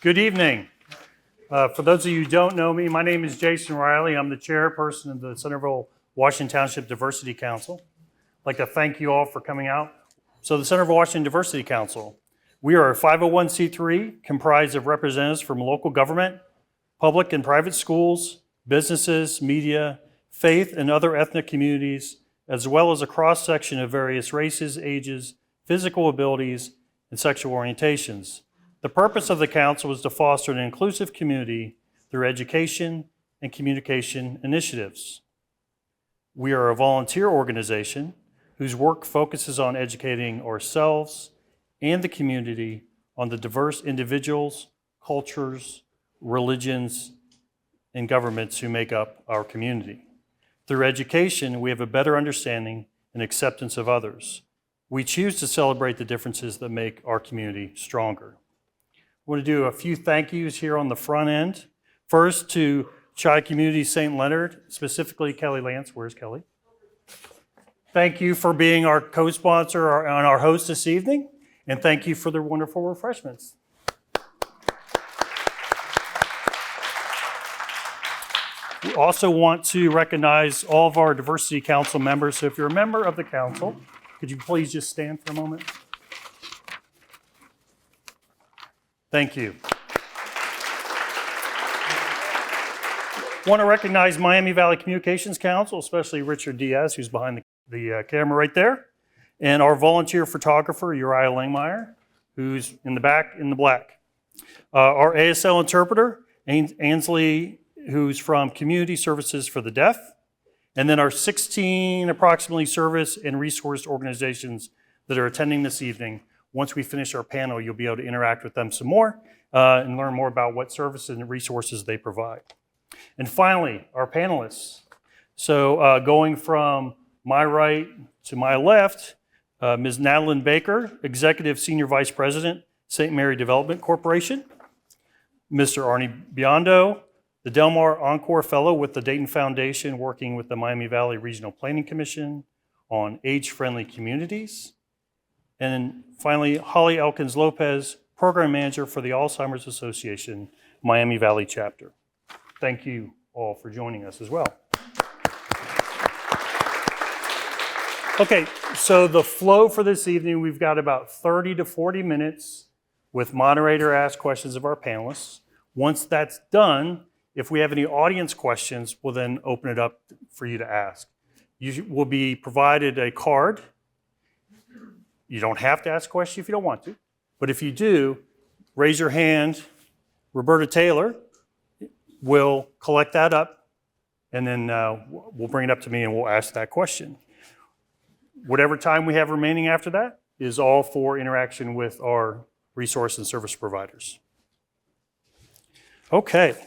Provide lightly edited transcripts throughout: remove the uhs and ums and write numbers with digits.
Good evening. For those of you who don't know me, my name is Jason Riley. I'm the chairperson of the Centerville-Washington Township Diversity Council. I'd like to thank you all for coming out. So the Centerville-Washington Diversity Council, we are a 501c3 comprised of representatives from local government, public and private schools, businesses, media, faith, and other ethnic communities, as well as a cross-section of various races, ages, physical abilities, and sexual orientations. The purpose of the council is to foster an inclusive community through education and communication initiatives. We are a volunteer organization whose work focuses on educating ourselves and the community on the diverse individuals, cultures, religions, and governments who make up our community. Through education, we have a better understanding and acceptance of others. We choose to celebrate the differences that make our community stronger. I want to do a few thank yous here on the front end. First to Chi-Community St. Leonard, specifically Kelly Lance. Where's Kelly? Thank you for being our co-sponsor and our host this evening, and thank you for their wonderful refreshments. We also want to recognize all of our Diversity Council members. So if you're a member of the council, could you please just stand for a moment? Thank you. I want to recognize Miami Valley Communications Council, especially Richard Diaz, who's behind the camera right there, and our volunteer photographer, Uriah Langmeyer, who's in the back in the black. Our ASL interpreter, Ainsley, who's from Community Services for the Deaf, and then our 16 approximately service and resource organizations that are attending this evening. Once we finish our panel, you'll be able to interact with them some more and learn more about what services and resources they provide. And finally, our panelists. So going from my right to my left, Ms. Natalynne Baker, Executive Senior Vice President, St. Mary Development Corporation. Mr. Arnie Biondo, the Del Mar Encore Fellow with the Dayton Foundation, working with the Miami Valley Regional Planning Commission on age-friendly communities. And then finally, Holly Elkins-Lopez, Program Manager for the Alzheimer's Association, Miami Valley Chapter. Thank you all for joining us as well. Okay, so the flow for this evening, we've got about 30 to 40 minutes with moderator asked questions of our panelists. Once that's done, if we have any audience questions, we'll then open it up for you to ask. You will be provided a card. You don't have to ask a question if you don't want to, but if you do, raise your hand. Roberta Taylor will collect that up, and then we'll bring it up to me and we'll ask that question. Whatever time we have remaining after that is all for interaction with our resource and service providers. Okay,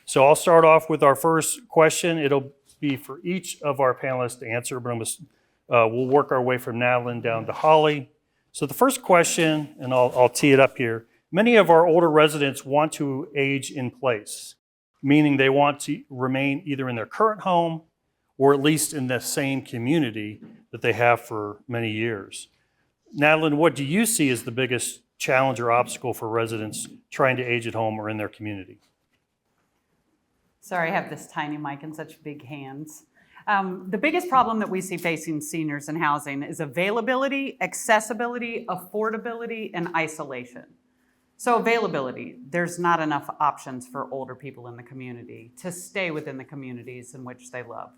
so I'll start off with our first question. It'll be for each of our panelists to answer, but we'll work our way from Natalynne down to Holly. So the first question, and I'll tee it up here. Many of our older residents want to age in place, meaning they want to remain either in their current home or at least in the same community that they have for many years. Natalynne, what do you see as the biggest challenge or obstacle for residents trying to age at home or in their community? Sorry, I have this tiny mic and such big hands. The biggest problem that we see facing seniors in housing is availability, accessibility, affordability, and isolation. So availability, there's not enough options for older people in the community to stay within the communities in which they love.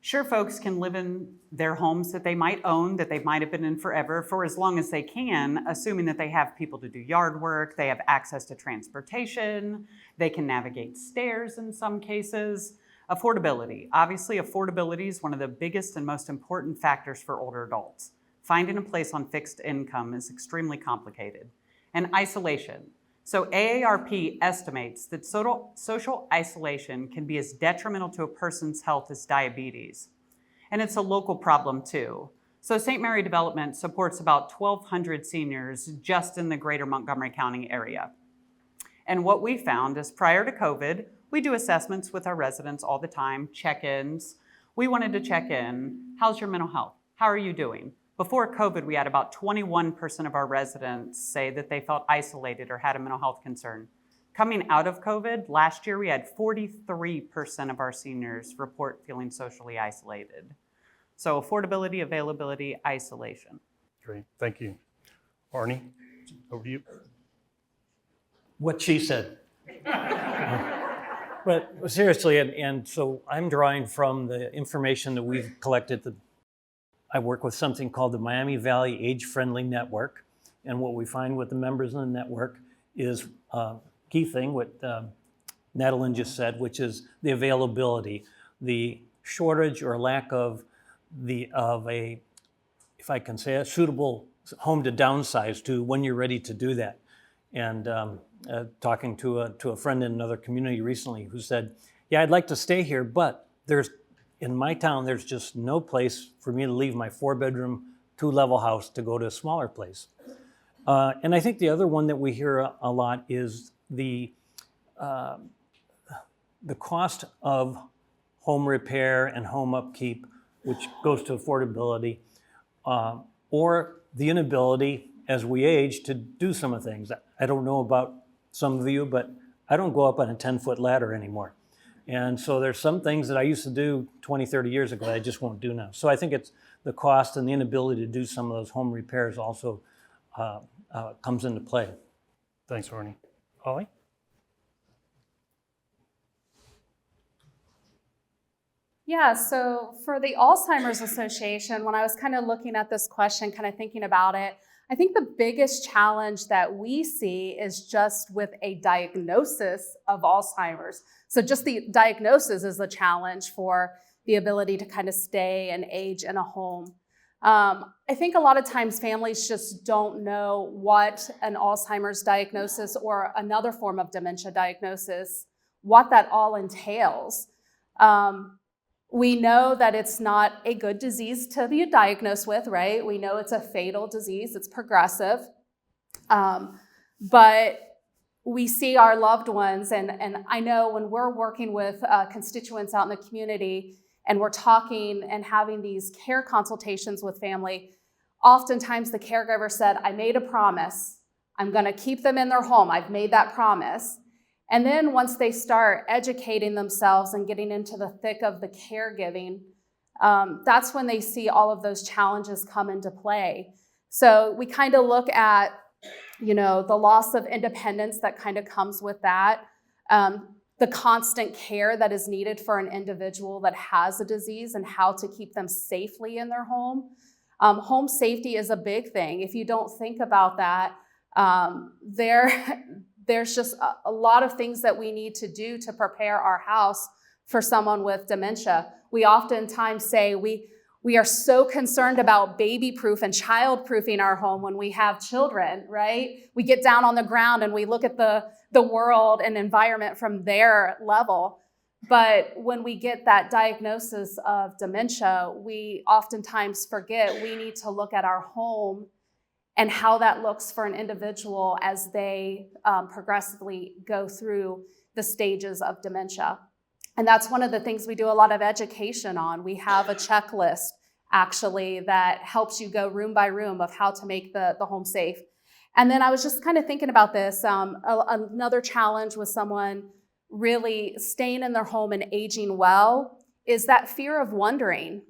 Sure, folks can live in their homes that they might own, that they might have been in forever, for as long as they can, assuming that they have people to do yard work, they have access to transportation, they can navigate stairs in some cases. Affordability. Obviously, affordability is one of the biggest and most important factors for older adults. Finding a place on fixed income is extremely complicated. And isolation. So AARP estimates that social isolation can be as detrimental to a person's health as diabetes. And it's a local problem too. So St. Mary Development supports about 1,200 seniors just in the greater Montgomery County area. And what we found is prior to COVID, we do assessments with our residents all the time, check-ins. We wanted to check in. How's your mental health? How are you doing? Before COVID, we had about 21% of our residents say that they felt isolated or had a mental health concern. Coming out of COVID, last year we had 43% of our seniors report feeling socially isolated. So affordability, availability, isolation. Great, thank you. Arnie, over to you. What she said. But seriously, and so I'm drawing from the information that we've collected. I work with something called the Miami Valley Age-Friendly Network. And what we find with the members in the network is key thing, what Natalynne just said, which is the availability, the shortage or lack of a, if I can say, a suitable home to downsize to when you're ready to do that. And talking to a friend in another community recently who said, yeah, I'd like to stay here, but in my town, there's just no place for me to leave my 4-bedroom, 2-level house to go to a smaller place. And I think the other one that we hear a lot is the cost of home repair and home upkeep, which goes to affordability, or the inability as we age to do some of the things. I don't know about some of you, but I don't go up on a 10-foot ladder anymore. And so there's some things that I used to do 20, 30 years ago that I just won't do now. So I think it's the cost and the inability to do some of those home repairs also comes into play. Thanks, Arnie. Holly? Yeah, so for the Alzheimer's Association, when I was kind of looking at this question, kind of thinking about it, I think the biggest challenge that we see is just with a diagnosis of Alzheimer's. So just the diagnosis is the challenge for the ability to kind of stay and age in a home. I think a lot of times families just don't know what an Alzheimer's diagnosis or another form of dementia diagnosis, what that all entails. We know that it's not a good disease to be diagnosed with, right? We know it's a fatal disease, it's progressive. But we see our loved ones, and I know when we're working with constituents out in the community and we're talking and having these care consultations with family, oftentimes the caregiver said, I made a promise. I'm gonna keep them in their home. I've made that promise. And then once they start educating themselves and getting into the thick of the caregiving, that's when they see all of those challenges come into play. So we kind of look at, the loss of independence that kind of comes with that, the constant care that is needed for an individual that has a disease and how to keep them safely in their home. Home safety is a big thing. If you don't think about that, there's just a lot of things that we need to do to prepare our house for someone with dementia. We oftentimes say we are so concerned about baby-proof and child-proofing our home when we have children, right? We get down on the ground and we look at the world and environment from their level. But when we get that diagnosis of dementia, we oftentimes forget we need to look at our home and how that looks for an individual as they progressively go through the stages of dementia. And that's one of the things we do a lot of education on. We have a checklist, actually, that helps you go room by room of how to make the home safe. And then I was just kind of thinking about this. Another challenge with someone really staying in their home and aging well is that fear of wondering.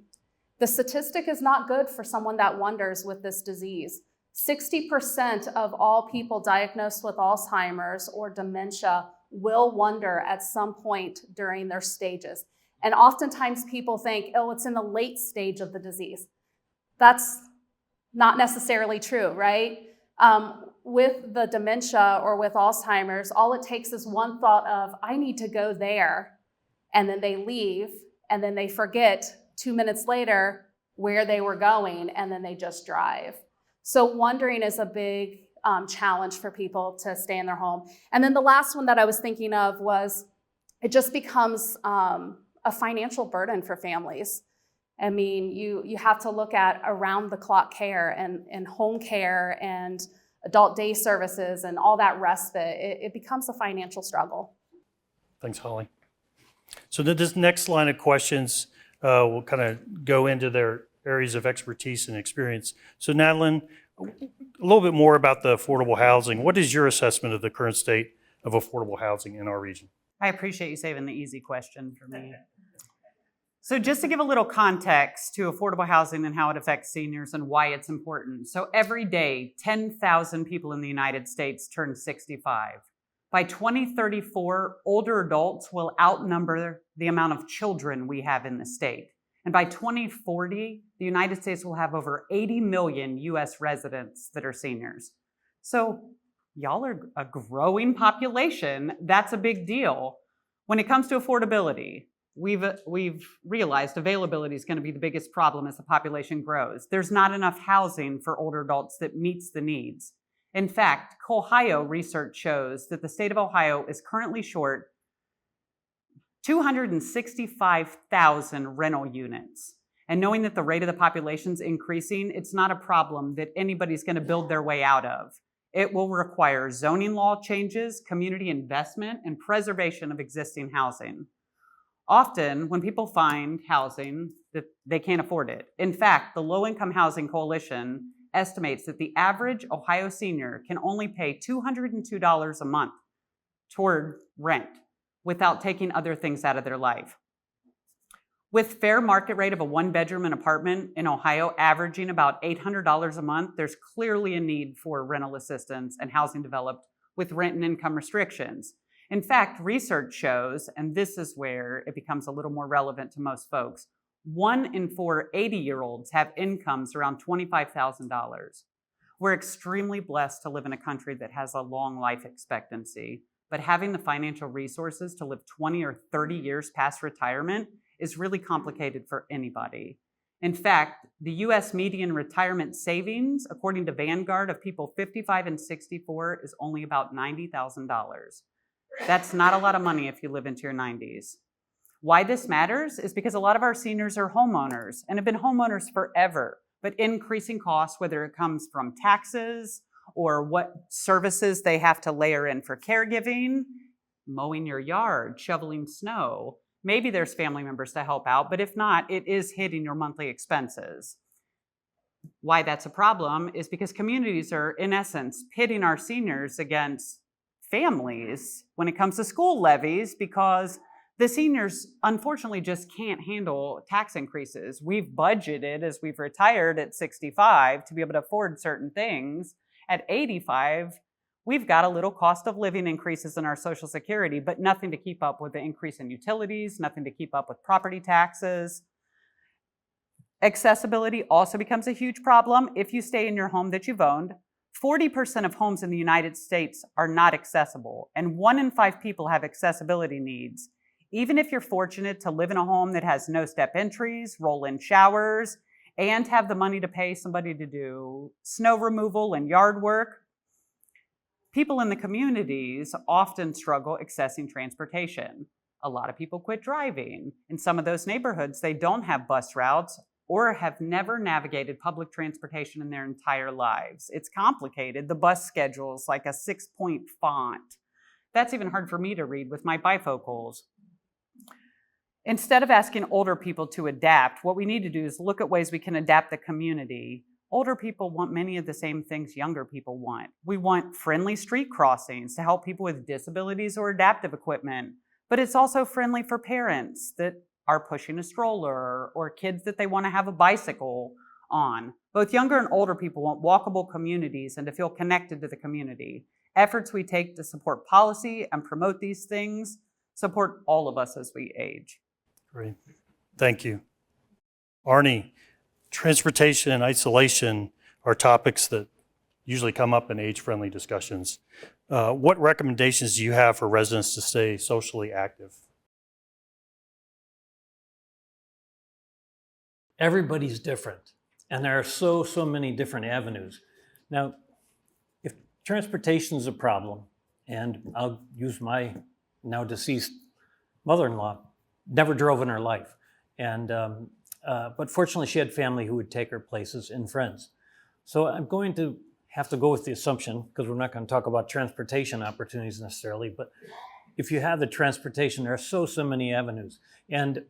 The statistic is not good for someone that wonders with this disease. 60% of all people diagnosed with Alzheimer's or dementia will wonder at some point during their stages. And oftentimes people think, oh, it's in the late stage of the disease. That's not necessarily true, right? With the dementia or with Alzheimer's, all it takes is one thought of, I need to go there, and then they leave, and then they forget 2 minutes later where they were going, and then they just drive. So wondering is a big challenge for people to stay in their home. And then the last one that I was thinking of was it just becomes a financial burden for families. I mean, you have to look at around-the-clock care and home care and adult day services and all that respite. It becomes a financial struggle. Thanks, Holly. So this next line of questions will kind of go into their areas of expertise and experience. So Natalynne, a little bit more about the affordable housing. What is your assessment of the current state of affordable housing in our region? I appreciate you saving the easy question for me. So just to give a little context to affordable housing and how it affects seniors and why it's important. So every day, 10,000 people in the United States turn 65. By 2034, older adults will outnumber the amount of children we have in the state. And by 2040, the United States will have over 80 million US residents that are seniors. So y'all are a growing population. That's a big deal. When it comes to affordability, we've realized availability is going to be the biggest problem as the population grows. There's not enough housing for older adults that meets the needs. In fact, Ohio research shows that the state of Ohio is currently short 265,000 rental units. And knowing that the rate of the population is increasing, it's not a problem that anybody's going to build their way out of. It will require zoning law changes, community investment, and preservation of existing housing. Often, when people find housing, that they can't afford it. In fact, the Low Income Housing Coalition estimates that the average Ohio senior can only pay $202 a month toward rent without taking other things out of their life. With fair market rate of a one-bedroom and apartment in Ohio averaging about $800 a month, there's clearly a need for rental assistance and housing developed with rent and income restrictions. In fact, research shows, and this is where it becomes a little more relevant to most folks, 1 in 4 80-year-olds have incomes around $25,000. We're extremely blessed to live in a country that has a long life expectancy, but having the financial resources to live 20 or 30 years past retirement is really complicated for anybody. In fact, the US median retirement savings, according to Vanguard, of people 55 and 64 is only about $90,000. That's not a lot of money if you live into your 90s. Why this matters is because a lot of our seniors are homeowners and have been homeowners forever, but increasing costs, whether it comes from taxes or what services they have to layer in for caregiving, mowing your yard, shoveling snow. Maybe there's family members to help out, but if not, it is hitting your monthly expenses. Why that's a problem is because communities are, in essence, pitting our seniors against families when it comes to school levies, because the seniors unfortunately just can't handle tax increases. We've budgeted as we've retired at 65 to be able to afford certain things. At 85, we've got a little cost of living increases in our Social Security, but nothing to keep up with the increase in utilities, nothing to keep up with property taxes. Accessibility also becomes a huge problem if you stay in your home that you've owned. 40% of homes in the United States are not accessible, and 1 in 5 people have accessibility needs. Even if you're fortunate to live in a home that has no step entries, roll-in showers, and have the money to pay somebody to do snow removal and yard work, people in the communities often struggle accessing transportation. A lot of people quit driving. In some of those neighborhoods, they don't have bus routes or have never navigated public transportation in their entire lives. It's complicated. The bus schedule is like a 6-point font. That's even hard for me to read with my bifocals. Instead of asking older people to adapt, what we need to do is look at ways we can adapt the community. Older people want many of the same things younger people want. We want friendly street crossings to help people with disabilities or adaptive equipment, but it's also friendly for parents that are pushing a stroller or kids that they want to have a bicycle on. Both younger and older people want walkable communities and to feel connected to the community. Efforts we take to support policy and promote these things support all of us as we age. Great. Thank you. Arnie, transportation and isolation are topics that usually come up in age-friendly discussions. What recommendations do you have for residents to stay socially active? Everybody's different, and there are so many different avenues. Now, if transportation is a problem, and I'll use my now deceased mother-in-law, never drove in her life, and but fortunately she had family who would take her places and friends. So I'm going to have to go with the assumption, because we're not going to talk about transportation opportunities necessarily, but if you have the transportation, there are so many avenues. And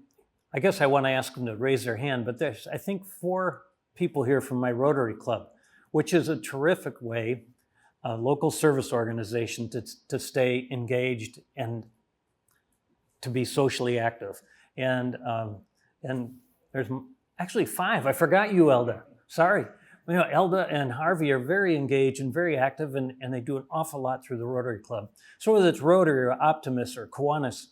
I guess I want to ask them to raise their hand, but there's, I think, 4 people here from my Rotary Club, which is a terrific way, a local service organization to stay engaged and to be socially active. And there's actually 5. I forgot you, Elda. Sorry. You know, Elda and Harvey are very engaged and very active, and they do an awful lot through the Rotary Club. So whether it's Rotary or Optimus or Kiwanis,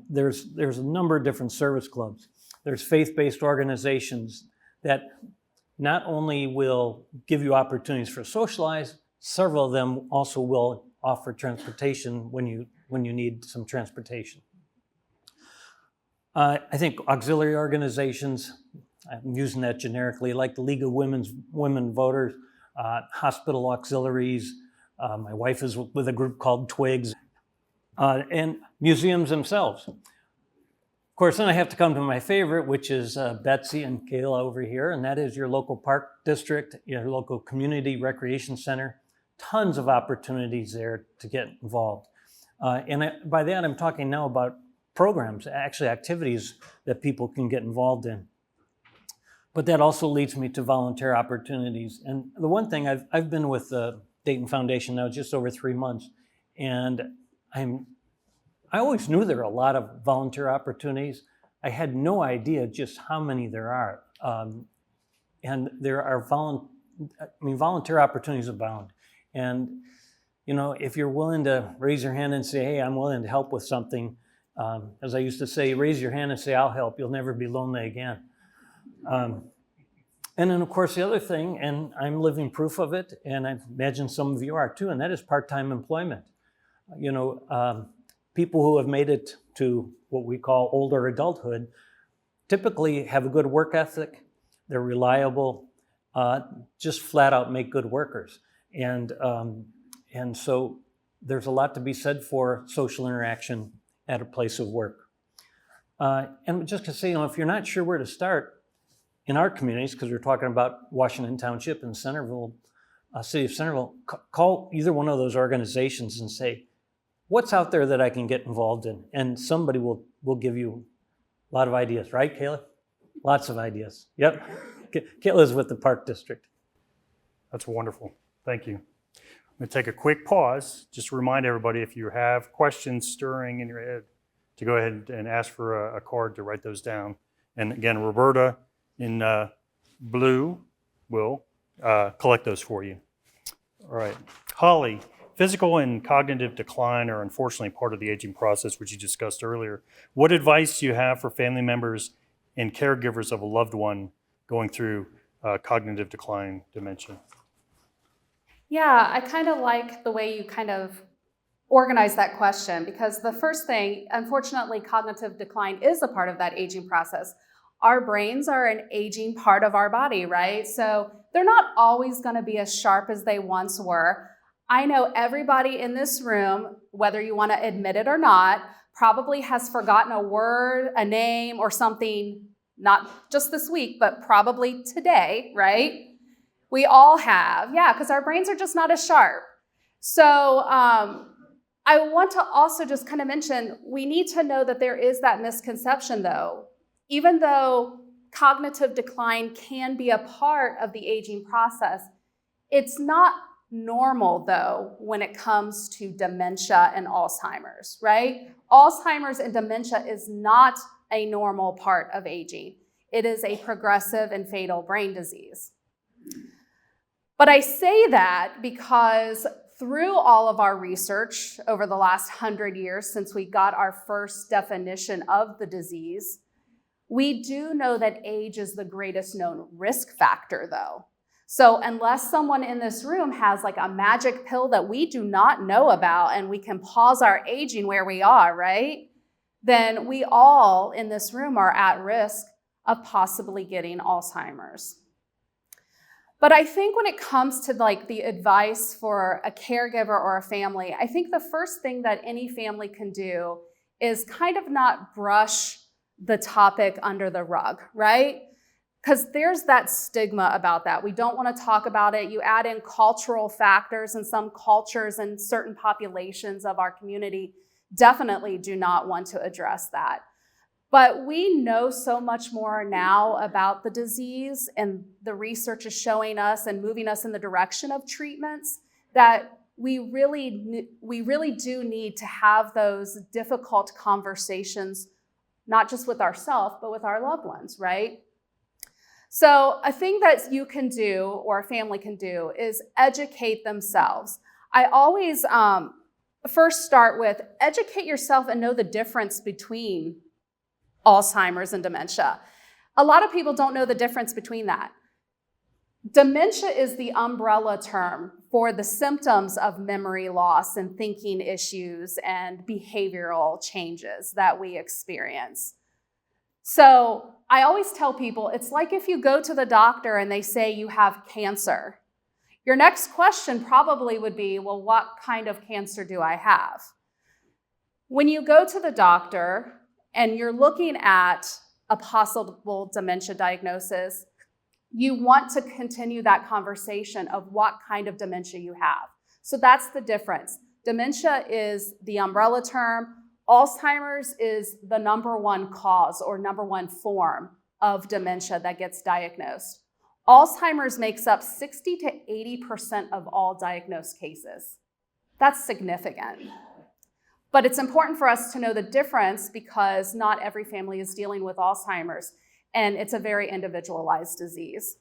there's a number of different service clubs. There's faith-based organizations that not only will give you opportunities for socialize, several of them also will offer transportation when you need some transportation. I think auxiliary organizations, I'm using that generically, like the League of Women Voters, hospital auxiliaries. My wife is with a group called Twigs, and museums themselves. Of course, then I have to come to my favorite, which is Betsy and Kayla over here, and that is your local park district, your local community recreation center. Tons of opportunities there to get involved. By that, I'm talking now about programs, actually activities that people can get involved in. But that also leads me to volunteer opportunities. And the one thing, I've been with the Dayton Foundation now just over 3 months, and I always knew there were a lot of volunteer opportunities. I had no idea just how many there are. And there are volunteer opportunities abound. And, you know, if you're willing to raise your hand and say, hey, I'm willing to help with something, as I used to say, raise your hand and say, I'll help. You'll never be lonely again. And then, of course, the other thing, and I'm living proof of it, and I imagine some of you are too, and that is part-time employment. You know, people who have made it to what we call older adulthood typically have a good work ethic. They're reliable, just flat out make good workers. And so there's a lot to be said for social interaction at a place of work. And just to say, you know, if you're not sure where to start in our communities, because we're talking about Washington Township and Centerville, City of Centerville, call either one of those organizations and say, what's out there that I can get involved in? And somebody will give you a lot of ideas, right, Kayla? Lots of ideas. Yep. Kayla's with the Park District. That's wonderful. Thank you. I'm going to take a quick pause. Just to remind everybody, if you have questions stirring in your head, to go ahead and ask for a card to write those down. And again, Roberta in blue will collect those for you. All right. Holly, physical and cognitive decline are unfortunately part of the aging process, which you discussed earlier. What advice do you have for family members and caregivers of a loved one going through cognitive decline dementia? Yeah, I kind of like the way you kind of organize that question, because the first thing, unfortunately, cognitive decline is a part of that aging process. Our brains are an aging part of our body, right? So they're not always going to be as sharp as they once were. I know everybody in this room, whether you want to admit it or not, probably has forgotten a word, a name, or something, not just this week, but probably today, right? We all have, yeah, because our brains are just not as sharp. So I want to also just kind of mention, we need to know that there is that misconception though. Even though cognitive decline can be a part of the aging process, it's not normal though when it comes to dementia and Alzheimer's, right? Alzheimer's and dementia is not a normal part of aging. It is a progressive and fatal brain disease. But I say that because through all of our research over the last 100 years since we got our first definition of the disease, we do know that age is the greatest known risk factor though. So unless someone in this room has like a magic pill that we do not know about and we can pause our aging where we are, right? Then we all in this room are at risk of possibly getting Alzheimer's. But I think when it comes to like the advice for a caregiver or a family, I think the first thing that any family can do is kind of not brush the topic under the rug, right? Because there's that stigma about that. We don't want to talk about it. You add in cultural factors, and some cultures and certain populations of our community definitely do not want to address that. But we know so much more now about the disease, and the research is showing us and moving us in the direction of treatments that we really do need to have those difficult conversations, not just with ourselves, but with our loved ones, right? So a thing that you can do, or a family can do, is educate themselves. I always first start with educate yourself and know the difference between Alzheimer's and dementia. A lot of people don't know the difference between that. Dementia is the umbrella term for the symptoms of memory loss and thinking issues and behavioral changes that we experience. So I always tell people, it's like if you go to the doctor and they say you have cancer. Your next question probably would be, well, what kind of cancer do I have? When you go to the doctor and you're looking at a possible dementia diagnosis, you want to continue that conversation of what kind of dementia you have. So that's the difference. Dementia is the umbrella term. Alzheimer's is the number one cause or number one form of dementia that gets diagnosed. Alzheimer's makes up 60 to 80% of all diagnosed cases. That's significant. But it's important for us to know the difference because not every family is dealing with Alzheimer's, and it's a very individualized disease.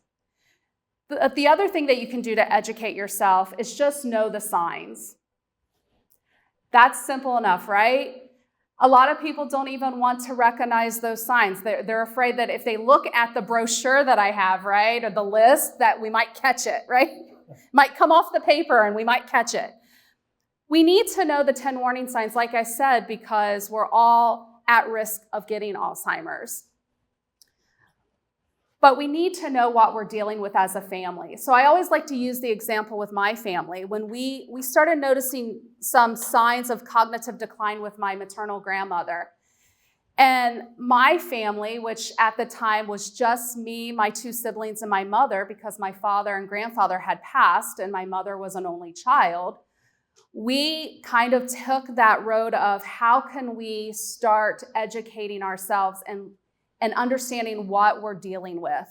The other thing that you can do to educate yourself is just know the signs. That's simple enough, right? A lot of people don't even want to recognize those signs. They're afraid that if they look at the brochure that I have, right, or the list, that we might catch it, right? Might come off the paper and we might catch it. We need to know the 10 warning signs, like I said, because we're all at risk of getting Alzheimer's. But we need to know what we're dealing with as a family. So I always like to use the example with my family. When we started noticing some signs of cognitive decline with my maternal grandmother. And my family, which at the time was just me, my 2 siblings, and my mother, because my father and grandfather had passed and my mother was an only child, we kind of took that road of how can we start educating ourselves and understanding what we're dealing with.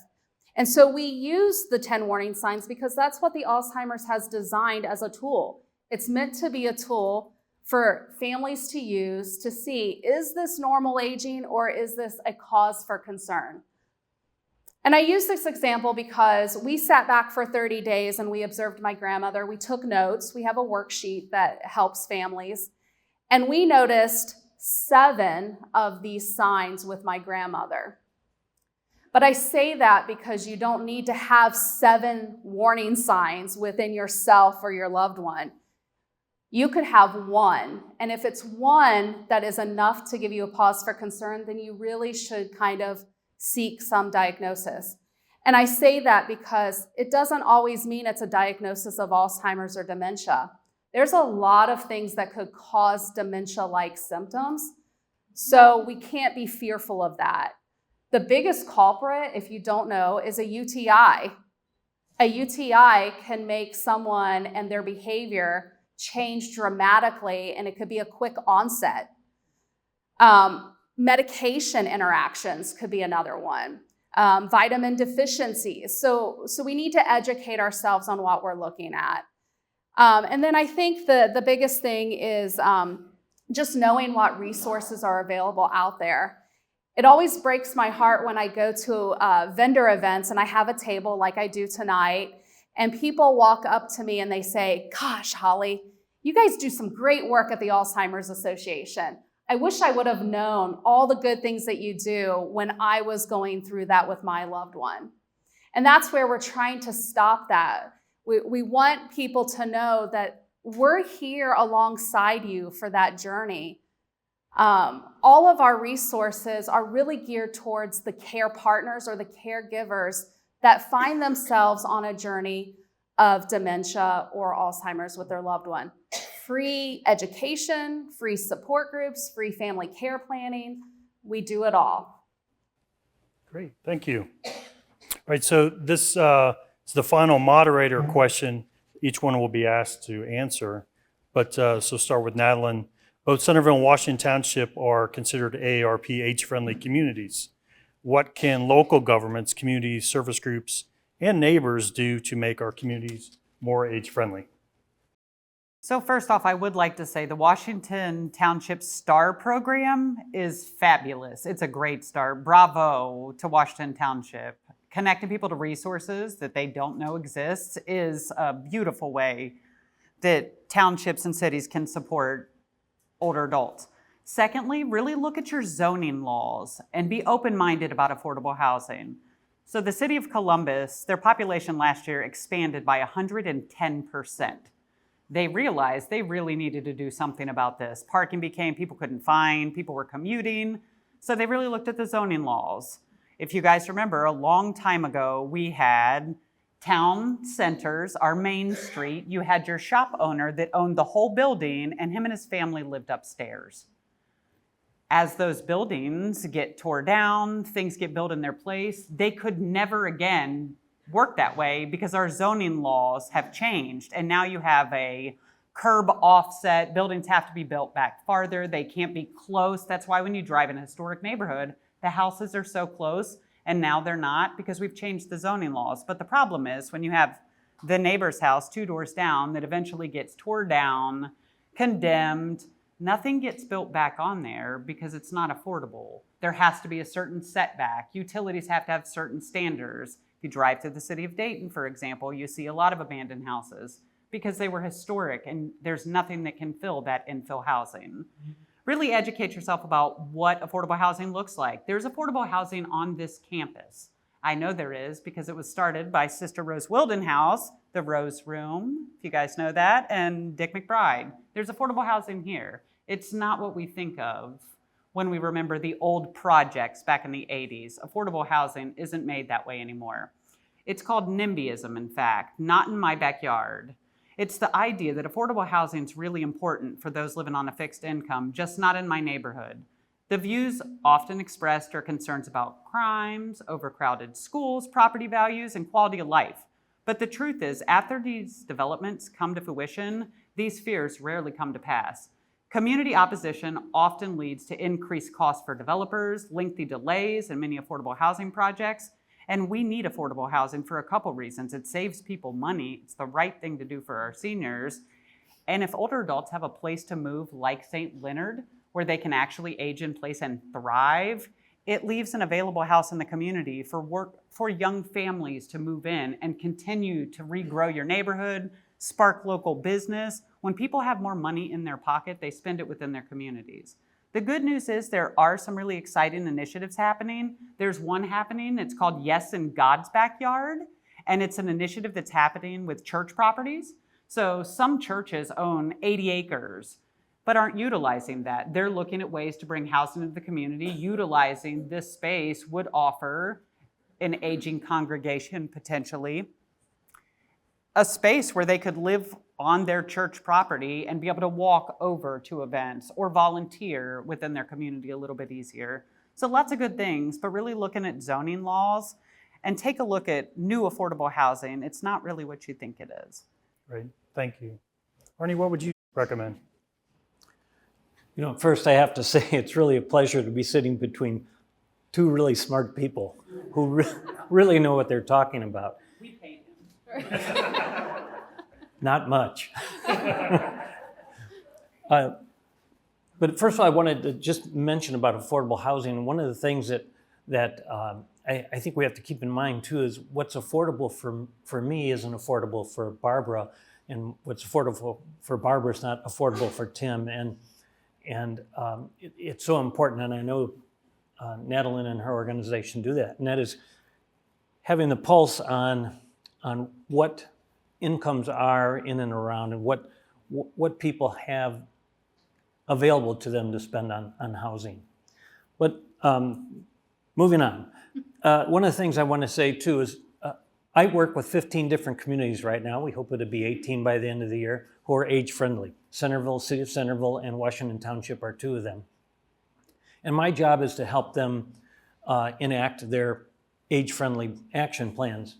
And so we use the 10 warning signs because that's what the Alzheimer's has designed as a tool. It's meant to be a tool for families to use to see, is this normal aging or is this a cause for concern? And I use this example because we sat back for 30 days and we observed my grandmother. We took notes. We have a worksheet that helps families. And we noticed 7 of these signs with my grandmother. But I say that because you don't need to have 7 warning signs within yourself or your loved one. You could have 1. And if it's 1 that is enough to give you a pause for concern, then you really should kind of seek some diagnosis. And I say that because it doesn't always mean it's a diagnosis of Alzheimer's or dementia. There's a lot of things that could cause dementia-like symptoms, so we can't be fearful of that. The biggest culprit, if you don't know, is a UTI. A UTI can make someone and their behavior change dramatically, and it could be a quick onset. Medication interactions could be another one. Vitamin deficiencies. So we need to educate ourselves on what we're looking at. And then I think the biggest thing is just knowing what resources are available out there. It always breaks my heart when I go to vendor events and I have a table like I do tonight, and people walk up to me and they say, "Gosh, Holly, you guys do some great work at the Alzheimer's Association. I wish I would have known all the good things that you do when I was going through that with my loved one." And that's where we're trying to stop that. We want people to know that we're here alongside you for that journey. All of our resources are really geared towards the care partners or the caregivers that find themselves on a journey of dementia or Alzheimer's with their loved one. Free education, free support groups, free family care planning. We do it all. Great, thank you. All right, so this is the final moderator question. Each one will be asked to answer. But so start with Natalynne. Both Centerville and Washington Township are considered AARP age-friendly communities. What can local governments, community service groups, and neighbors do to make our communities more age-friendly? So first off, I would like to say the Washington Township STAR program is fabulous. It's a great start. Bravo to Washington Township. Connecting people to resources that they don't know exists is a beautiful way that townships and cities can support older adults. Secondly, really look at your zoning laws and be open-minded about affordable housing. So the city of Columbus, their population last year expanded by 110%. They realized they really needed to do something about this. Parking became, people couldn't find, people were commuting. So they really looked at the zoning laws. If you guys remember, a long time ago, we had town centers, our main street. You had your shop owner that owned the whole building, and him and his family lived upstairs. As those buildings get tore down, things get built in their place, they could never again work that way because our zoning laws have changed. And now you have a curb offset. Buildings have to be built back farther. They can't be close. That's why when you drive in a historic neighborhood, the houses are so close, and now they're not because we've changed the zoning laws. But the problem is when you have the neighbor's house 2 doors down that eventually gets tore down, condemned, nothing gets built back on there because it's not affordable. There has to be a certain setback. Utilities have to have certain standards. If you drive through the city of Dayton, for example, you see a lot of abandoned houses because they were historic and there's nothing that can fill that infill housing. Really educate yourself about what affordable housing looks like. There's affordable housing on this campus. I know there is because it was started by Sister Rose Wildenhouse, the Rose Room, if you guys know that, and Dick McBride. There's affordable housing here. It's not what we think of when we remember the old projects back in the 80s. Affordable housing isn't made that way anymore. It's called NIMBYism, in fact, not in my backyard. It's the idea that affordable housing is really important for those living on a fixed income, just not in my neighborhood. The views often expressed are concerns about crimes, overcrowded schools, property values, and quality of life. But the truth is, after these developments come to fruition, these fears rarely come to pass. Community opposition often leads to increased costs for developers, lengthy delays in many affordable housing projects, and we need affordable housing for a couple reasons. It saves people money. It's the right thing to do for our seniors. And if older adults have a place to move like St. Leonard, where they can actually age in place and thrive, it leaves an available house in the community for young families to move in and continue to regrow your neighborhood, spark local business. When people have more money in their pocket, they spend it within their communities. The good news is there are some really exciting initiatives happening. There's one happening, it's called Yes in God's Backyard, and it's an initiative that's happening with church properties. So some churches own 80 acres, but aren't utilizing that. They're looking at ways to bring housing into the community, utilizing this space would offer an aging congregation potentially a space where they could live on their church property and be able to walk over to events or volunteer within their community a little bit easier. So lots of good things, but really looking at zoning laws and take a look at new affordable housing. It's not really what you think it is. Great, thank you. Arnie, what would you recommend? You know, first I have to say it's really a pleasure to be sitting between two really smart people who really know what they're talking about. We paid him. Not much. But first of all, I wanted to just mention about affordable housing. One of the things that I think we have to keep in mind too is what's affordable for me isn't affordable for Barbara, and what's affordable for Barbara is not affordable for Tim. And it's so important, and I know Natalynne and her organization do that, and that is having the pulse on what incomes are in and around and what people have available to them to spend on housing. But moving on, one of the things I want to say too is I work with 15 different communities right now. We hope it'll be 18 by the end of the year, who are age-friendly. Centerville, City of Centerville, and Washington Township are 2 of them. And my job is to help them enact their age-friendly action plans.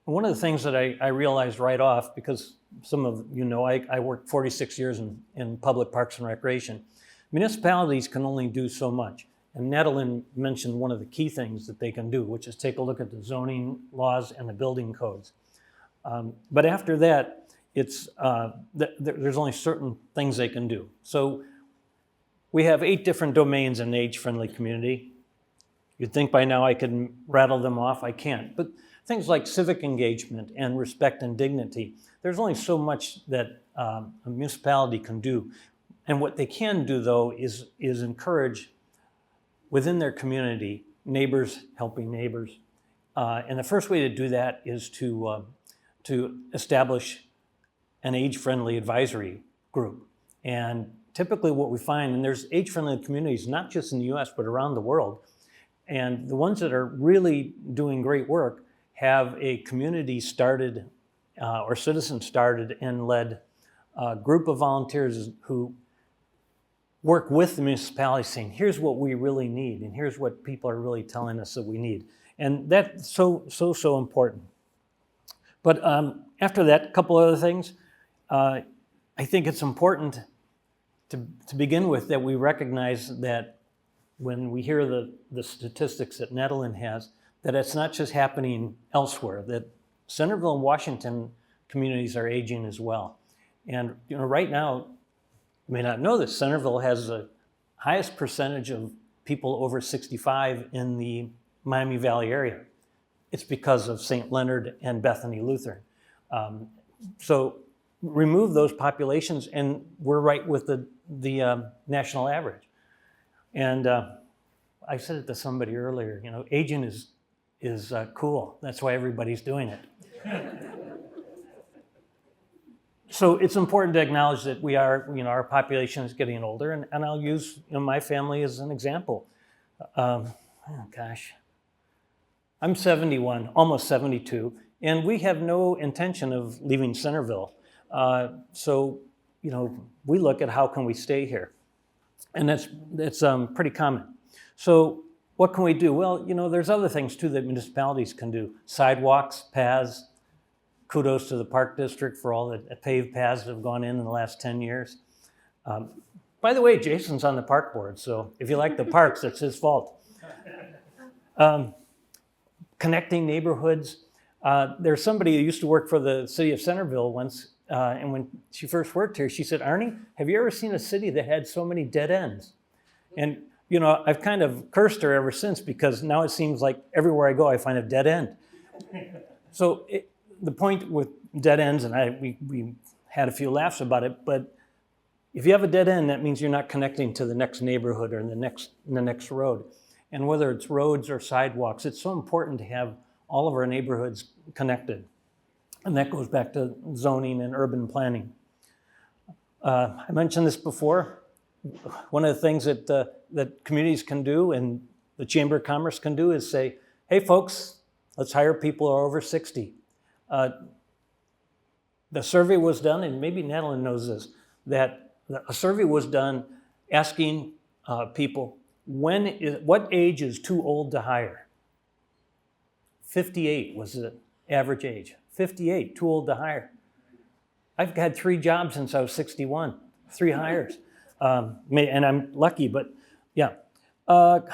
one of the things that I realized right off, because some of you know, I worked 46 years in public parks and recreation. Municipalities can only do so much. And Natalynne mentioned one of the key things that they can do, which is take a look at the zoning laws and the building codes. But after that, there's only certain things they can do. So we have 8 different domains in the age-friendly community. You'd think by now I could rattle them off. I can't. But things like civic engagement and respect and dignity, there's only so much that a municipality can do. And what they can do, though, is encourage within their community neighbors helping neighbors. And the first way to do that is to establish an age-friendly advisory group. And typically what we find, and there's age-friendly communities not just in the US, but around the world, and the ones that are really doing great work have a community started or citizen started and led group of volunteers who work with the municipality saying, here's what we really need, and here's what people are really telling us that we need. And that's so important. But after that, a couple other things. I think it's important to begin with that we recognize that when we hear the statistics that Natalynne has, that it's not just happening elsewhere, that Centerville and Washington communities are aging as well. And you know, right now, you may not know this, Centerville has the highest percentage of people over 65 in the Miami Valley area. It's because of St. Leonard and Bethany Lutheran. So remove those populations and we're right with the national average. And I said it to somebody earlier, you know, aging is cool. That's why everybody's doing it. So it's important to acknowledge that we are, you know, our population is getting older, and I'll use, you know, my family as an example. Oh gosh, I'm 71, almost 72, and we have no intention of leaving Centerville. So, you know, we look at how can we stay here, and that's pretty common. So what can we do? Well, you know, there's other things too that municipalities can do. Sidewalks, paths. Kudos to the Park District for all the paved paths that have gone in the last 10 years. By the way, Jason's on the park board, so if you like the parks, it's his fault. Connecting neighborhoods. There's somebody who used to work for the city of Centerville once, and when she first worked here, she said, Arnie, have you ever seen a city that had so many dead ends? And you know, I've kind of cursed her ever since because now it seems like everywhere I go, I find a dead end. So the point with dead ends, and we had a few laughs about it, but if you have a dead end, that means you're not connecting to the next neighborhood or the next road. And whether it's roads or sidewalks, it's so important to have all of our neighborhoods connected. And that goes back to zoning and urban planning. I mentioned this before. One of the things that communities can do and the Chamber of Commerce can do is say, hey folks, let's hire people who are over 60. The survey was done, and maybe Natalynne knows this, that a survey was done asking people, what age is too old to hire? 58 was the average age. 58, too old to hire. I've had 3 jobs since I was 61, 3 hires. And I'm lucky, but yeah. The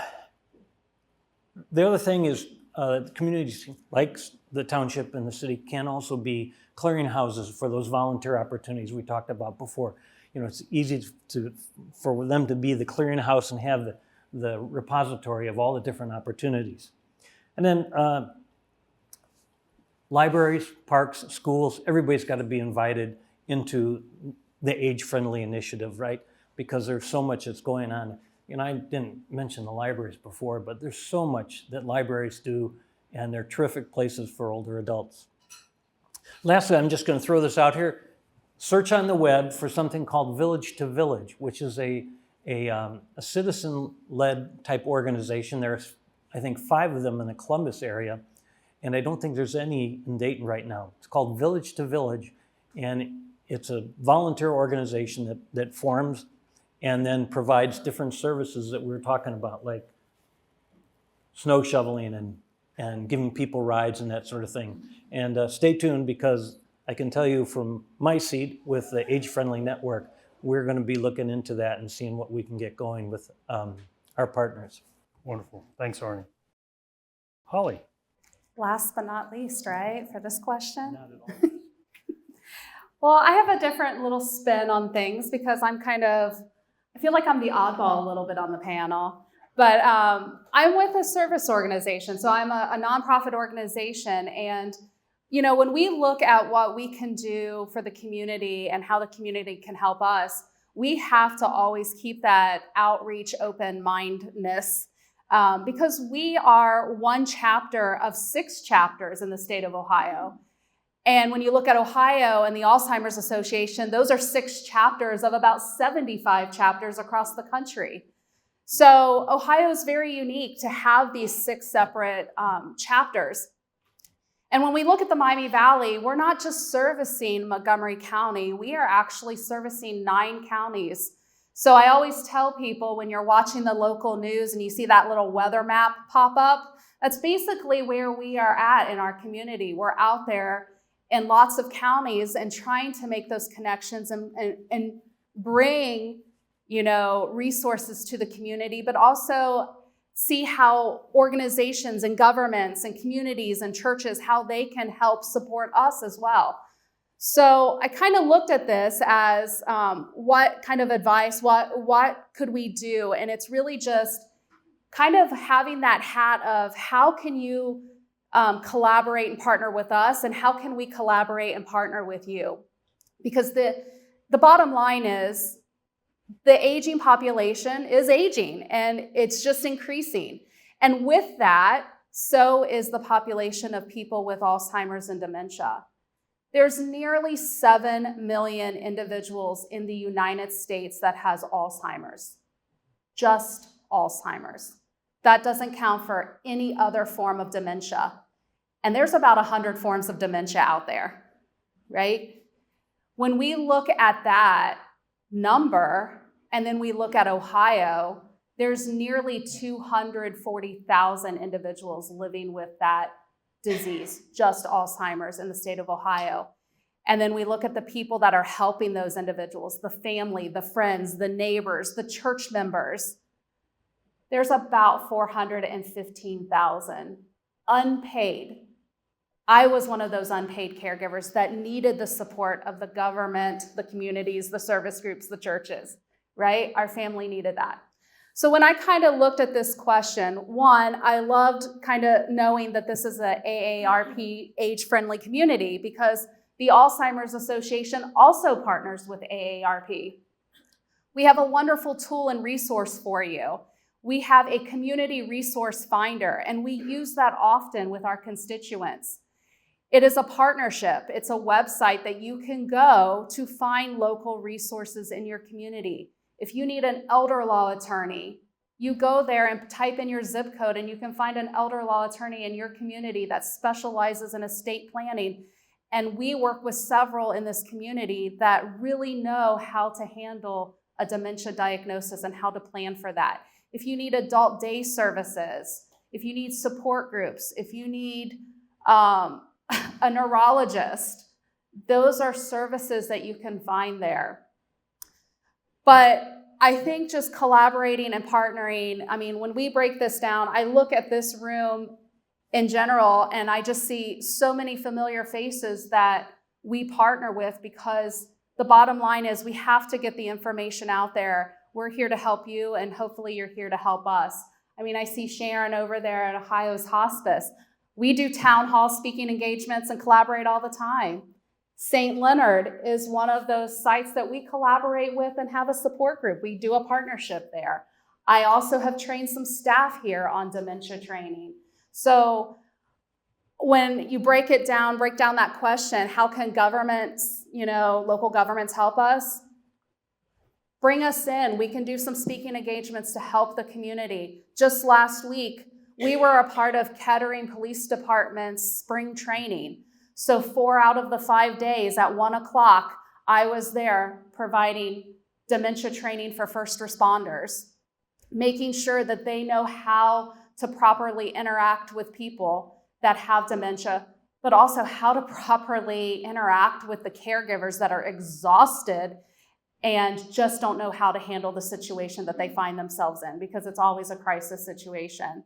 other thing is communities like the township and the city can also be clearinghouses for those volunteer opportunities we talked about before. You know, it's easy for them to be the clearinghouse and have the repository of all the different opportunities. And then libraries, parks, schools, everybody's got to be invited into the age-friendly initiative, right? Because there's so much that's going on. You know, I didn't mention the libraries before, but there's so much that libraries do, and they're terrific places for older adults. Lastly, I'm just going to throw this out here. Search on the web for something called Village to Village, which is a citizen-led type organization. There's, I think, 5 of them in the Columbus area, and I don't think there's any in Dayton right now. It's called Village to Village, and it's a volunteer organization that forms and then provides different services that we were talking about, like snow shoveling and giving people rides and that sort of thing. And stay tuned, because I can tell you from my seat with the age-friendly network, we're going to be looking into that and seeing what we can get going with our partners. Wonderful. Thanks, Arnie. Holly. Last but not least, right, for this question? Not at all. Well, I have a different little spin on things because I feel like I'm the oddball a little bit on the panel. But I'm with a service organization, so I'm a nonprofit organization. And, you know, when we look at what we can do for the community and how the community can help us, we have to always keep that outreach open-mindedness because we are one chapter of 6 chapters in the state of Ohio. And when you look at Ohio and the Alzheimer's Association, those are 6 chapters of about 75 chapters across the country. So Ohio is very unique to have these 6 separate chapters. And when we look at the Miami Valley, we're not just servicing Montgomery County, we are actually servicing 9 counties. So I always tell people when you're watching the local news and you see that little weather map pop up, that's basically where we are at in our community. We're out there in lots of counties and trying to make those connections and bring, you know, resources to the community, but also see how organizations and governments and communities and churches, how they can help support us as well. So I kind of looked at this as what kind of advice, what could we do? And it's really just kind of having that hat of how can you collaborate and partner with us, and how can we collaborate and partner with you? Because the bottom line is the aging population is aging and it's just increasing. And with that, so is the population of people with Alzheimer's and dementia. There's nearly 7 million individuals in the United States that has Alzheimer's, just Alzheimer's. That doesn't count for any other form of dementia. And there's about 100 forms of dementia out there, right? When we look at that number, and then we look at Ohio, there's nearly 240,000 individuals living with that disease, just Alzheimer's, in the state of Ohio. And then we look at the people that are helping those individuals, the family, the friends, the neighbors, the church members. There's about 415,000 unpaid. I was one of those unpaid caregivers that needed the support of the government, the communities, the service groups, the churches, right? Our family needed that. So when I kind of looked at this question, one, I loved kind of knowing that this is an AARP age-friendly community because the Alzheimer's Association also partners with AARP. We have a wonderful tool and resource for you. We have a community resource finder, and we use that often with our constituents. It is a partnership. It's a website that you can go to find local resources in your community. If you need an elder law attorney, you go there and type in your zip code and you can find an elder law attorney in your community that specializes in estate planning. And we work with several in this community that really know how to handle a dementia diagnosis and how to plan for that. If you need adult day services, if you need support groups, if you need a neurologist, those are services that you can find there. But I think just collaborating and partnering, I mean, when we break this down, I look at this room in general and I just see so many familiar faces that we partner with because the bottom line is we have to get the information out there. We're here to help you and hopefully you're here to help us. I mean, I see Sharon over there at Ohio's Hospice. We do town hall speaking engagements and collaborate all the time. St. Leonard is one of those sites that we collaborate with and have a support group. We do a partnership there. I also have trained some staff here on dementia training. So when you break down that question, how can governments, local governments help us? Bring us in. We can do some speaking engagements to help the community. Just last week, we were a part of Kettering Police Department's spring training. So 4 out of the 5 days at 1 o'clock, I was there providing dementia training for first responders, making sure that they know how to properly interact with people that have dementia, but also how to properly interact with the caregivers that are exhausted and just don't know how to handle the situation that they find themselves in, because it's always a crisis situation.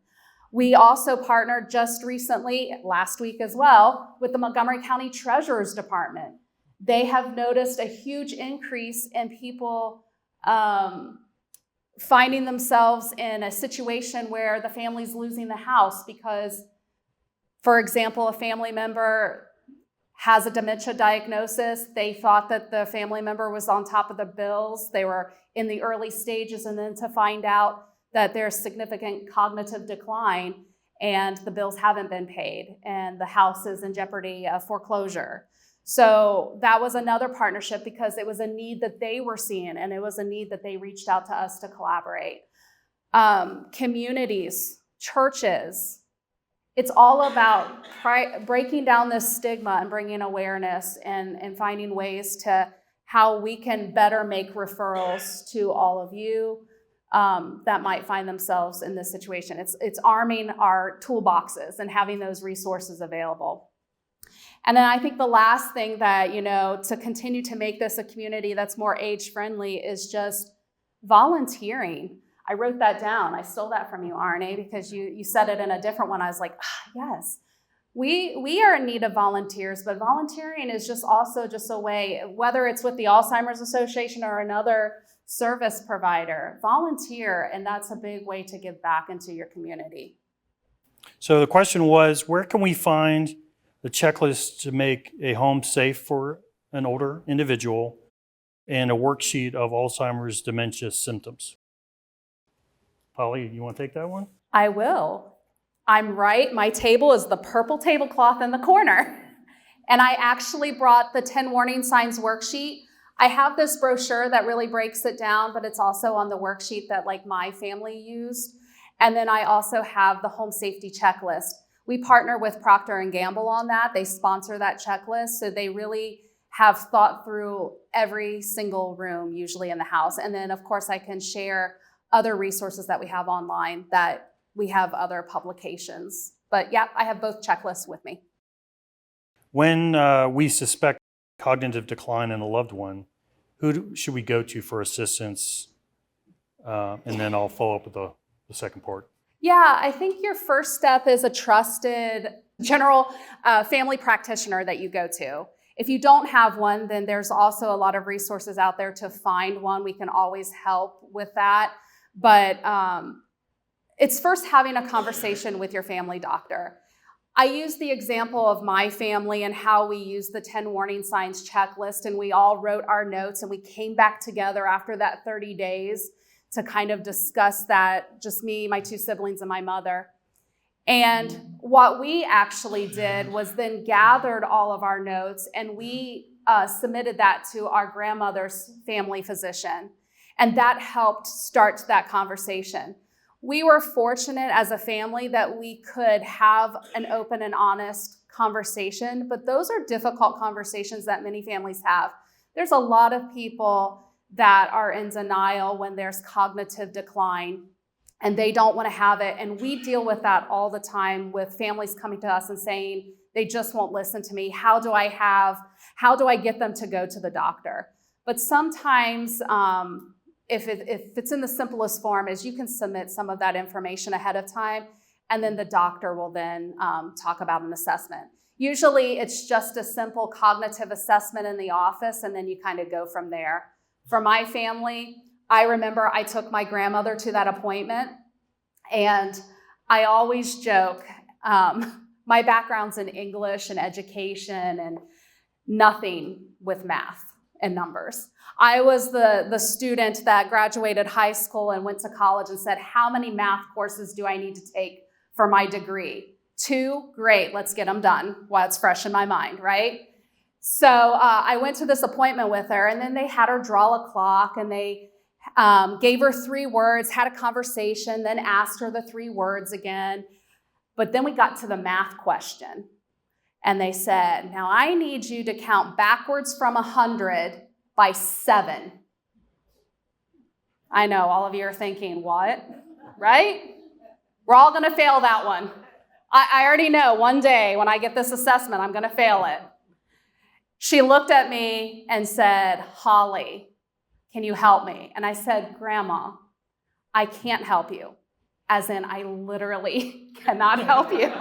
We also partnered just recently, last week as well, with the Montgomery County Treasurer's Department. They have noticed a huge increase in people finding themselves in a situation where the family's losing the house because, for example, a family member has a dementia diagnosis. They thought that the family member was on top of the bills. They were in the early stages, and then to find out that there's significant cognitive decline and the bills haven't been paid and the house is in jeopardy of foreclosure. So that was another partnership because it was a need that they were seeing, and it was a need that they reached out to us to collaborate. Communities, churches, it's all about breaking down this stigma and bringing awareness and finding ways to how we can better make referrals to all of you that might find themselves in this situation. It's arming our toolboxes and having those resources available. And then I think the last thing that, to continue to make this a community that's more age-friendly is just volunteering. I wrote that down. I stole that from you, Arnie, because you said it in a different one. I was like, yes. We are in need of volunteers, but volunteering is just also just a way, whether it's with the Alzheimer's Association or another service provider, volunteer, and that's a big way to give back into your community. So the question was, where can we find the checklist to make a home safe for an older individual and a worksheet of Alzheimer's dementia symptoms? Polly, you want to take that one? I will. I'm right. My table is the purple tablecloth in the corner. And I actually brought the 10 warning signs worksheet. I have this brochure that really breaks it down, but it's also on the worksheet that my family used. And then I also have the home safety checklist. We partner with Procter & Gamble on that. They sponsor that checklist. So they really have thought through every single room, usually in the house. And then, of course, I can share other resources that we have online, that we have other publications. But yeah, I have both checklists with me. When we suspect cognitive decline in a loved one, should we go to for assistance? And then I'll follow up with the second part. Yeah, I think your first step is a trusted general family practitioner that you go to. If you don't have one, then there's also a lot of resources out there to find one. We can always help with that. But it's first having a conversation with your family doctor. I use the example of my family and how we used the 10 warning signs checklist, and we all wrote our notes, and we came back together after that 30 days to kind of discuss that, just me, my 2 siblings, and my mother. And what we actually did was then gathered all of our notes, and we submitted that to our grandmother's family physician. And that helped start that conversation. We were fortunate as a family that we could have an open and honest conversation, but those are difficult conversations that many families have. There's a lot of people that are in denial when there's cognitive decline, and they don't want to have it. And we deal with that all the time with families coming to us and saying, they just won't listen to me. How do I get them to go to the doctor? But sometimes, if it's in the simplest form, is you can submit some of that information ahead of time, and then the doctor will then talk about an assessment. Usually it's just a simple cognitive assessment in the office, and then you kind of go from there. For my family, I remember I took my grandmother to that appointment, and I always joke, my background's in English and education and nothing with math and numbers. I was the student that graduated high school and went to college and said, how many math courses do I need to take for my degree? 2? Great, let's get them done while it's fresh in my mind, right? So I went to this appointment with her, and then they had her draw a clock, and they gave her 3 words, had a conversation, then asked her the 3 words again. But then we got to the math question, and they said, now I need you to count backwards from 100 by 7. I know all of you are thinking, what? Right? We're all gonna fail that one. I already know one day when I get this assessment, I'm gonna fail it. She looked at me and said, Holly, can you help me? And I said, Grandma, I can't help you. As in, I literally cannot help you.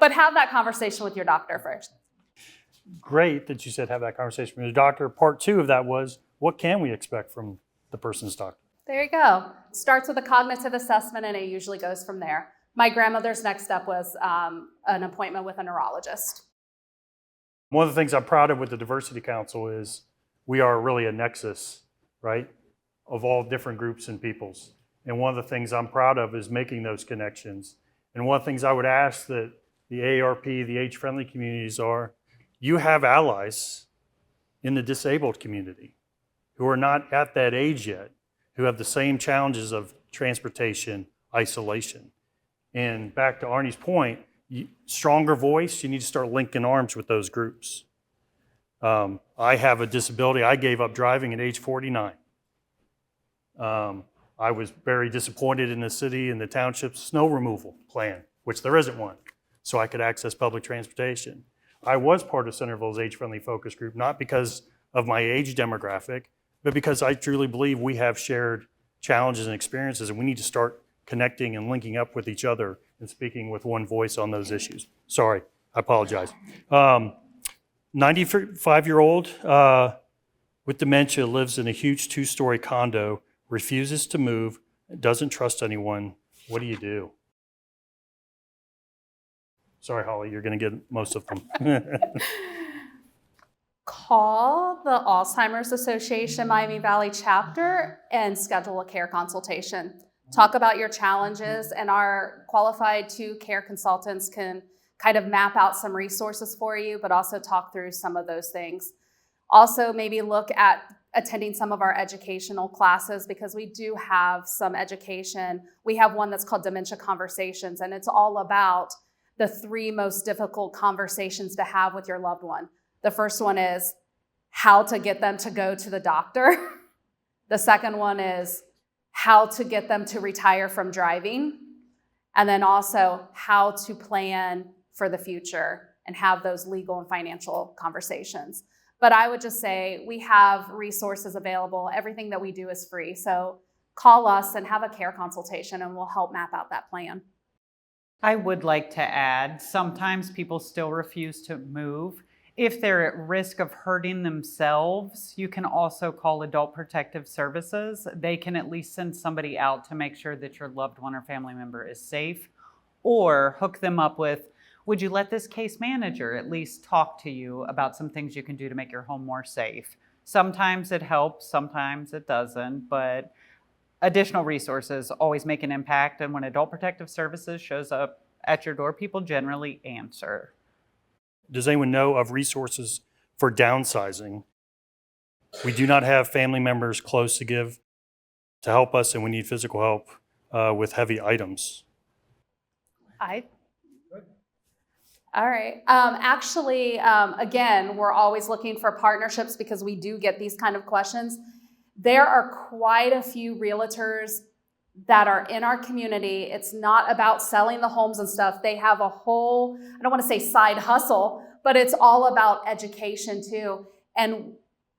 But have that conversation with your doctor first. Great that you said have that conversation with your doctor. Part 2 of that was, what can we expect from the person's doctor? There you go. Starts with a cognitive assessment, and it usually goes from there. My grandmother's next step was an appointment with a neurologist. One of the things I'm proud of with the Diversity Council is we are really a nexus, right, of all different groups and peoples. And one of the things I'm proud of is making those connections. And one of the things I would ask that the AARP, the age-friendly communities are, you have allies in the disabled community who are not at that age yet, who have the same challenges of transportation, isolation. And back to Arnie's point, stronger voice, you need to start linking arms with those groups. I have a disability. I gave up driving at age 49. I was very disappointed in the city and the township's snow removal plan, which there isn't one, so I could access public transportation. I was part of Centerville's age-friendly focus group, not because of my age demographic, but because I truly believe we have shared challenges and experiences, and we need to start connecting and linking up with each other and speaking with one voice on those issues. Sorry, I apologize. 95-year-old with dementia lives in a huge 2-story condo, refuses to move, doesn't trust anyone. What do you do? Sorry, Holly, you're going to get most of them. Call the Alzheimer's Association Miami Valley chapter and schedule a care consultation. Talk about your challenges, and our qualified 2 care consultants can kind of map out some resources for you, but also talk through some of those things. Also, maybe look at attending some of our educational classes, because we do have some education. We have one that's called Dementia Conversations, and it's all about the 3 most difficult conversations to have with your loved one. The first one is how to get them to go to the doctor. The second one is how to get them to retire from driving. And then also how to plan for the future and have those legal and financial conversations. But I would just say we have resources available. Everything that we do is free. So call us and have a care consultation, and we'll help map out that plan. I would like to add, sometimes people still refuse to move. If they're at risk of hurting themselves, you can also call Adult Protective Services. They can at least send somebody out to make sure that your loved one or family member is safe, or hook them up with, would you let this case manager at least talk to you about some things you can do to make your home more safe? Sometimes it helps, sometimes it doesn't, but additional resources always make an impact. And when Adult Protective Services shows up at your door, people generally answer. Does anyone know of resources for downsizing? We do not have family members close to give to help us, and we need physical help with heavy items. All right. Again, we're always looking for partnerships because we do get these kind of questions. There are quite a few realtors that are in our community. It's not about selling the homes and stuff. They have a whole, I don't want to say side hustle, but it's all about education too. And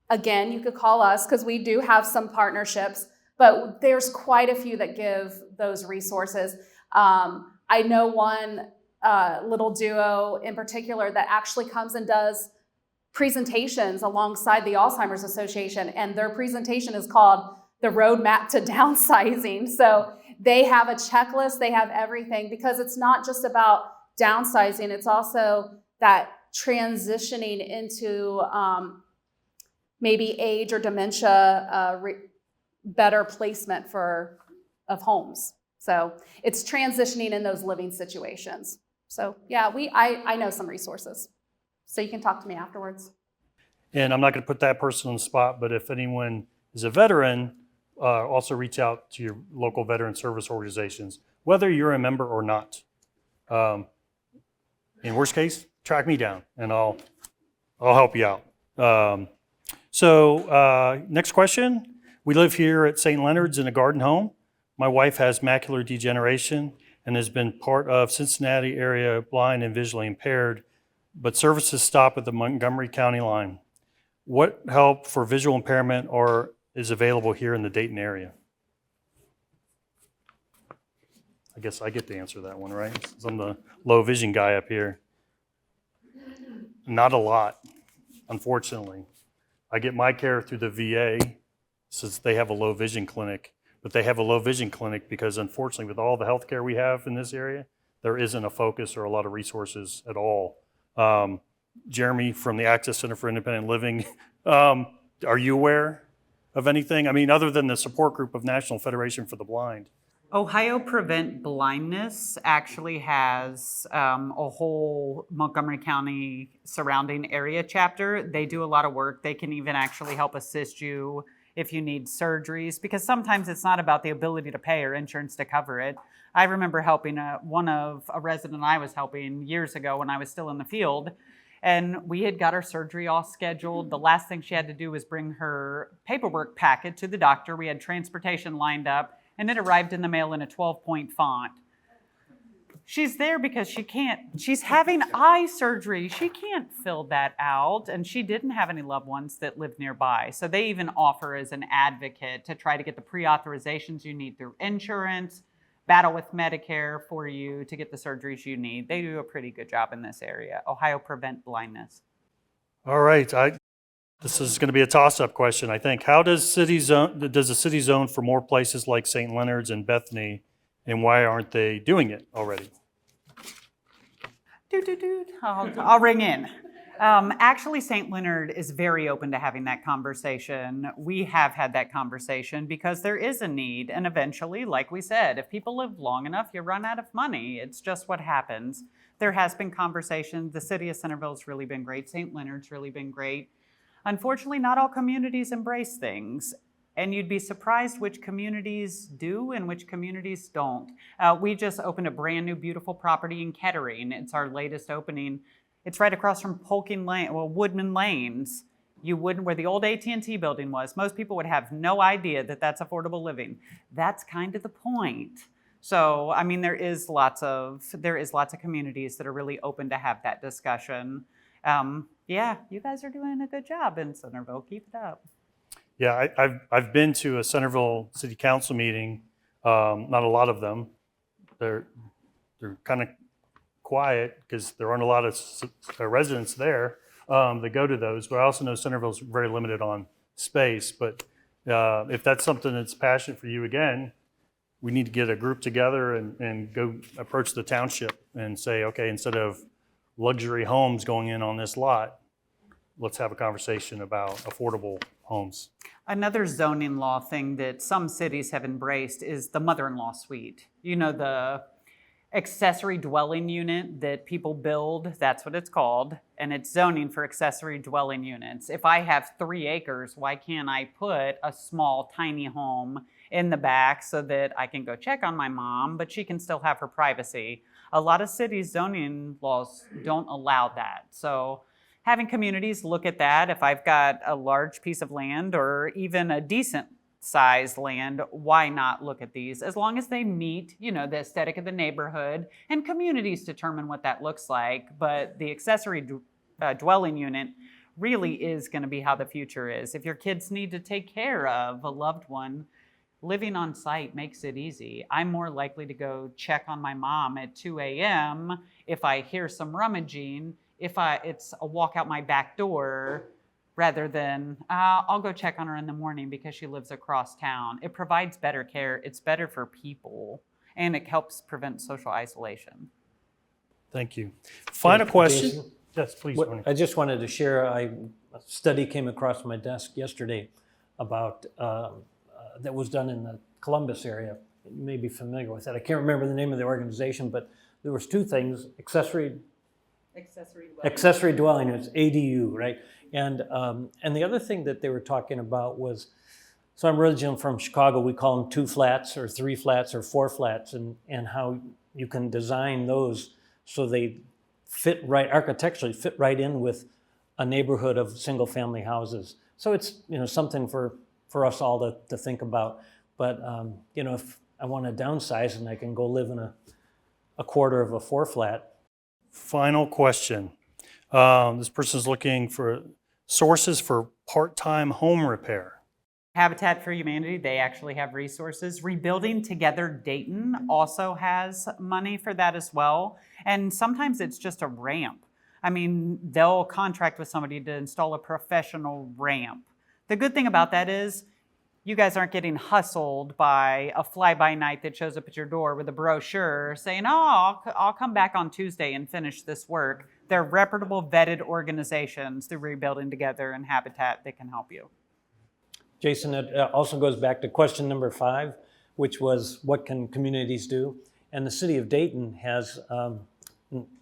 again, you could call us because we do have some partnerships, but there's quite a few that give those resources. I know one little duo in particular that actually comes and does presentations alongside the Alzheimer's Association, and their presentation is called The Roadmap to Downsizing. So they have a checklist, they have everything, because it's not just about downsizing, it's also that transitioning into maybe age or dementia, better placement of homes. So it's transitioning in those living situations. So yeah, I know some resources. So you can talk to me afterwards. And I'm not going to put that person on the spot, but if anyone is a veteran, also reach out to your local veteran service organizations, whether you're a member or not. In worst case, track me down and I'll help you out. Next question. We live here at St. Leonard's in a garden home. My wife has macular degeneration and has been part of Cincinnati area blind and visually impaired, but services stop at the Montgomery County line. What help for visual impairment is available here in the Dayton area? I guess I get to answer that one, right? Since I'm the low vision guy up here. Not a lot, unfortunately. I get my care through the VA since they have a low vision clinic, but they have a low vision clinic because unfortunately with all the healthcare we have in this area, there isn't a focus or a lot of resources at all. Jeremy from the Access Center for Independent Living, are you aware of anything? I mean, other than the support group of National Federation for the Blind. Ohio Prevent Blindness actually has a whole Montgomery County surrounding area chapter. They do a lot of work. They can even actually help assist you if you need surgeries, because sometimes it's not about the ability to pay or insurance to cover it. I remember helping a resident I was helping years ago when I was still in the field, and we had got her surgery all scheduled. The last thing she had to do was bring her paperwork packet to the doctor. We had transportation lined up, and it arrived in the mail in a 12-point font. She's there because she's having eye surgery. She can't fill that out, and she didn't have any loved ones that lived nearby. So they even offer as an advocate to try to get the pre-authorizations you need through insurance, battle with Medicare for you to get the surgeries you need. They do a pretty good job in this area. Ohio Prevent Blindness. All right, this is going to be a toss-up question, I think. How does the city zone for more places like St. Leonard's and Bethany, and why aren't they doing it already? I'll ring in. Actually, St. Leonard is very open to having that conversation. We have had that conversation because there is a need. And eventually, like we said, if people live long enough, you run out of money. It's just what happens. There has been conversation. The city of Centerville's really been great. St. Leonard's really been great. Unfortunately, not all communities embrace things. And you'd be surprised which communities do and which communities don't. We just opened a brand new beautiful property in Kettering. It's our latest opening. It's right across from Woodman Lanes. Where the old AT&T building was. Most people would have no idea that that's affordable living. That's kind of the point. So, I mean, there is lots of communities that are really open to have that discussion. Yeah, you guys are doing a good job in Centerville. Keep it up. Yeah, I've been to a Centerville City Council meeting. Not a lot of them. They're kind of quiet because there aren't a lot of residents there that go to those. But I also know Centerville's very limited on space. But if that's something that's passionate for you, again, we need to get a group together and go approach the township and say, okay, instead of luxury homes going in on this lot, let's have a conversation about affordable homes. Another zoning law thing that some cities have embraced is the mother-in-law suite. You know, the accessory dwelling unit that people build, that's what it's called, and it's zoning for accessory dwelling units. If I have 3 acres, why can't I put a small, tiny home in the back so that I can go check on my mom, but she can still have her privacy? A lot of cities' zoning laws don't allow that. So having communities look at that, if I've got a large piece of land or even a decent sized land, why not look at these? As long as they meet, the aesthetic of the neighborhood, and communities determine what that looks like. But the accessory dwelling unit really is going to be how the future is. If your kids need to take care of a loved one, living on site makes it easy. I'm more likely to go check on my mom at 2 a.m. if I hear some rummaging, it's a walk out my back door, rather than I'll go check on her in the morning because she lives across town. It provides better care. It's better for people, and it helps prevent social isolation. Thank you. Final question. Jason? Yes, please. What Arnie. I just wanted to share, a study came across my desk yesterday about, that was done in the Columbus area. You may be familiar with that. I can't remember the name of the organization, but there was 2 things, accessory dwelling units, ADU, right? And the other thing that they were talking about was, so I'm originally from Chicago, we call them 2 flats or 3 flats or 4 flats, and how you can design those so they architecturally fit right in with a neighborhood of single family houses. So it's, something for us all to think about. But, if I want to downsize and I can go live in a a quarter of a 4-flat. Final question. This person's looking for sources for part-time home repair. Habitat for Humanity, they actually have resources. Rebuilding Together Dayton also has money for that as well. And sometimes it's just a ramp. I mean, they'll contract with somebody to install a professional ramp. The good thing about that is you guys aren't getting hustled by a fly-by-night that shows up at your door with a brochure saying, oh, I'll come back on Tuesday and finish this work. They're reputable, vetted organizations through Rebuilding Together and Habitat that can help you. Jason, it also goes back to question number 5, which was what can communities do? And the city of Dayton has,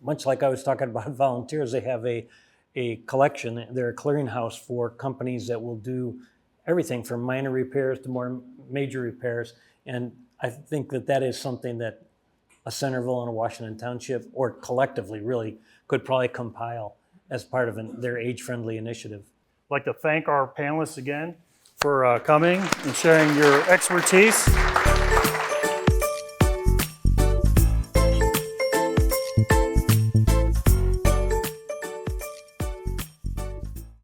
much like I was talking about volunteers, they have a collection. They're a clearinghouse for companies that will do everything from minor repairs to more major repairs. And I think that is something that a Centerville and a Washington Township, or collectively really, could probably compile as part of their age-friendly initiative. I'd like to thank our panelists again for coming and sharing your expertise.